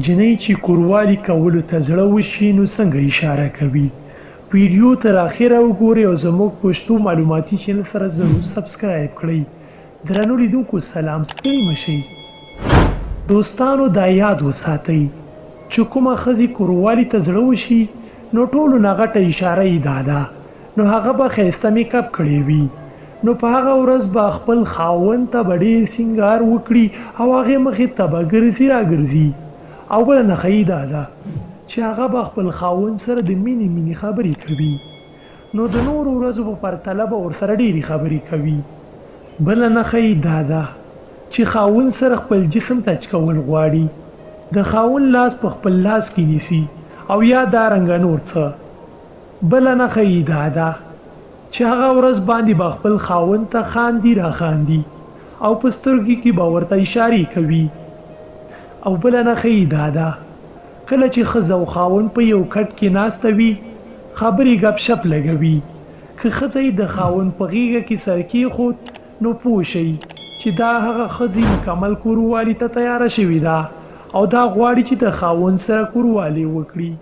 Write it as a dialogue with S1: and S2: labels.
S1: جنۍ چې کوروالي کولو ته زړه وشي نو څنګه اشاره کوي. ویډیو تر اخره وګورئ او زموږ پښتو معلوماتي چینل سره ضرور سبسکرایب کړئ. درنو لیدونکو سلام، ستړي مشئ. دوستانو دا یاد وساتئ چې کومه ښځې کوروالي ته زړه وشي نو ټولو نه غټه اشاره یې دا ده نو هغه به ښایسته میک اپ کړی وي، نو په هغه ورځ به خپل خاوند ته به ډېر سینګار وکړي او هغې مخې ته به ګرځي راګرځي. او بله نښه یې دا ده چې هغه به خپل خاوند سره د مینې خبرې کوي، نو د نورو ورځو په پرتله به ورسره ډېرې خبرې کوي. بله نښه یې دا ده چې خاوند سره خپل جسم ټچ کول غواړي، د خاوند لاس په خپل لاس کې نیسي او یا دارنګه نور څه. بله نښه یې دا ده چې هغه ورځ باندې به خپل خاوند ته خاندي را خاندي او په سترګو کې به ورته اشارې کوي. او بله نښه یې دا ده کله چې ښځه او خاوند په یو کټ کې ناسته وي خبرې ګپ شپ لګوي، که ښځه یې د خاوند په غېږه کې سر کېښود نو پوه شئ چې دا هغه ښځې مکمل کوروالي ته تیاره شوې ده او دا غواړي چې د خاوند سره کوروالي وکړي.